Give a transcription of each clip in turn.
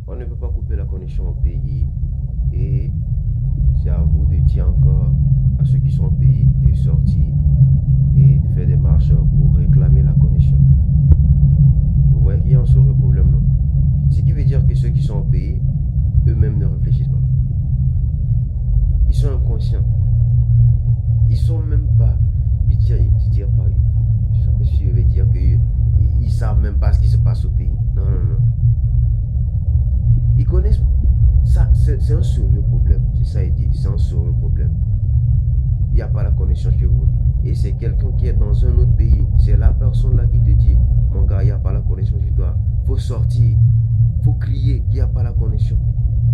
On ne peut pas couper la connexion au pays et c'est à vous de dire encore à ceux qui sont au pays de sortir et de faire des marches pour réclamer la connexion. Vous voyez qu'il y a un sérieux problème, non? Ce qui veut dire que ceux qui sont au pays, eux-mêmes ne réfléchissent pas. Ils sont inconscients. Ils sont même pas, je vais dire que ils savent même pas ce qui se passe au pays. Non, non, non. Ils connaissent ça, c'est un sérieux problème. C'est ça, il dit, c'est un sérieux problème. Il n'y a pas la connexion chez vous. Et c'est quelqu'un qui est dans un autre pays. C'est la personne là qui te dit, mon gars, il n'y a pas la connexion chez toi. Il faut sortir. Il faut crier qu'il n'y a pas la connexion.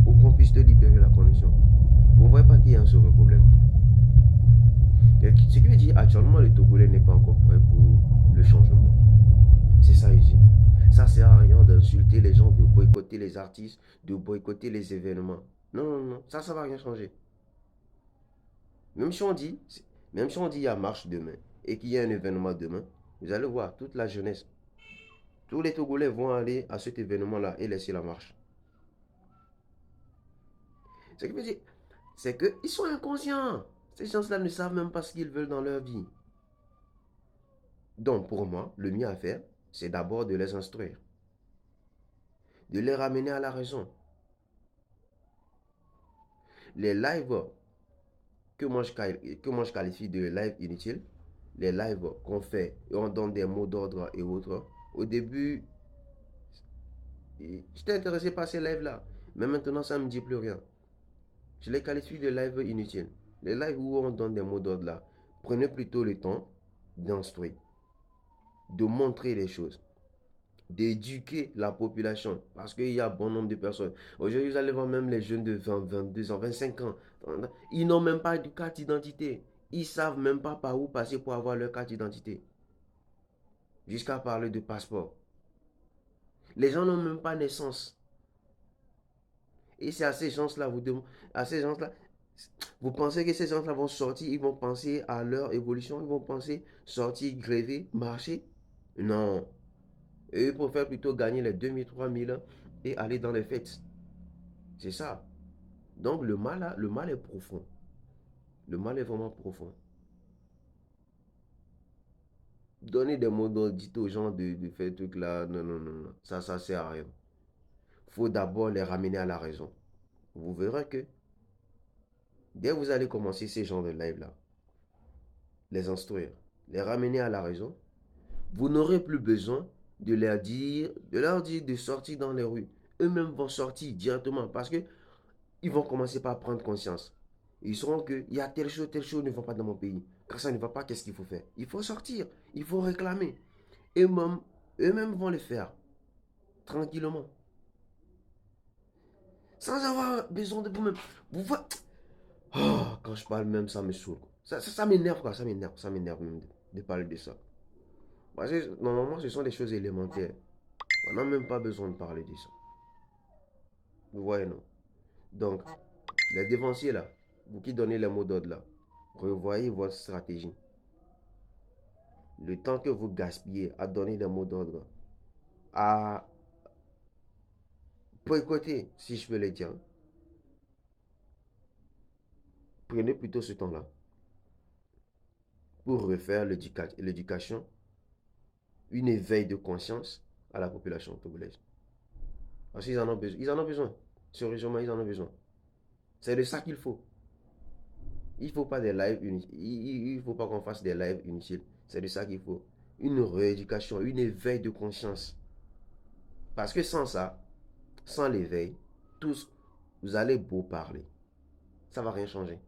Pour qu'on puisse te libérer la connexion. Vous ne voyez pas qu'il y a un sérieux problème. Ce qui veut dire, actuellement, le Togolais n'est pas encore prêt pour le changement. C'est ça, il dit. Ça sert à rien d'insulter les gens, de boycotter les artistes, de boycotter les événements. Non, non, non, ça va rien changer. Même si on dit, même si on dit il y a marche demain et qu'il y a un événement demain, vous allez voir, toute la jeunesse, tous les Togolais vont aller à cet événement-là et laisser la marche. Ce qui veut dire, c'est qu'ils sont inconscients. Ces gens-là ne savent même pas ce qu'ils veulent dans leur vie. Donc, pour moi, le mieux à faire, c'est d'abord de les instruire, de les ramener à la raison. Les lives que moi je qualifie de live inutiles, les lives qu'on fait et on donne des mots d'ordre et autres, au début, j'étais intéressé par ces lives-là. Mais maintenant, ça ne me dit plus rien. Je les qualifie de lives inutiles. Les lives où on donne des mots d'ordre là, prenez plutôt le temps d'instruire, de montrer les choses, d'éduquer la population. Parce qu'il y a bon nombre de personnes. Aujourd'hui, vous allez voir même les jeunes de 20, 22 ans, 25 ans. Ils n'ont même pas de carte d'identité. Ils ne savent même pas par où passer pour avoir leur carte d'identité. Jusqu'à parler de passeport. Les gens n'ont même pas naissance. Et c'est à ces gens-là, à ces gens-là, vous pensez que ces gens-là vont sortir, ils vont penser à leur évolution, ils vont penser sortir, gréver, marcher? Non. Eux, ils préfèrent plutôt gagner les 2000, 3000 et aller dans les fêtes. C'est ça. Donc le mal est profond. Le mal est vraiment profond. Donner des mots d'ordre, dites aux gens de faire truc là, non, non, non, non. Ça sert à rien. Il faut d'abord les ramener à la raison. Vous verrez que dès que vous allez commencer ces genres de live là, les instruire, les ramener à la raison, vous n'aurez plus besoin de leur dire de sortir dans les rues. Eux-mêmes vont sortir directement parce que ils vont commencer par prendre conscience. Ils sauront qu'il y a telle chose ne va pas dans mon pays. Quand ça ne va pas, qu'est-ce qu'il faut faire? Il faut sortir, il faut réclamer. Eux-mêmes, eux-mêmes vont le faire tranquillement. Sans avoir besoin de vous-même. Vous voyez, oh, quand je parle même, ça me saoule. Ça m'énerve quoi, ça m'énerve même de parler de ça. Parce que normalement, ce sont des choses élémentaires. On n'a même pas besoin de parler de ça. Vous voyez, non? Donc, les dévanciers là, vous qui donnez les mots d'ordre là, revoyez votre stratégie. Le temps que vous gaspillez à donner des mots d'ordre, à boycotter, si je peux le dire, prenez plutôt ce temps-là pour refaire l'éducation, une éveil de conscience à la population togolaise. Parce qu'ils en ont besoin. Ils en ont besoin. Sérieusement, ils en ont besoin. C'est de ça qu'il faut. Il ne faut pas des lives inutiles. Il ne faut pas qu'on fasse des lives inutiles. C'est de ça qu'il faut. Une rééducation, une éveil de conscience. Parce que sans ça, sans l'éveil, tous, vous allez beau parler. Ça ne va rien changer.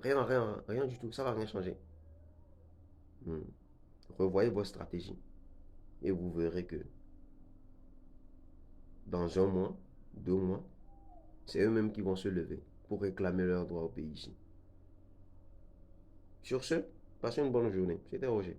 Rien, rien, rien du tout. Ça ne va rien changer. Hmm. Revoyez votre stratégie. Et vous verrez que dans un mois, 2 mois, c'est eux-mêmes qui vont se lever pour réclamer leurs droits au pays ici. Sur ce, passez une bonne journée. C'était Roger.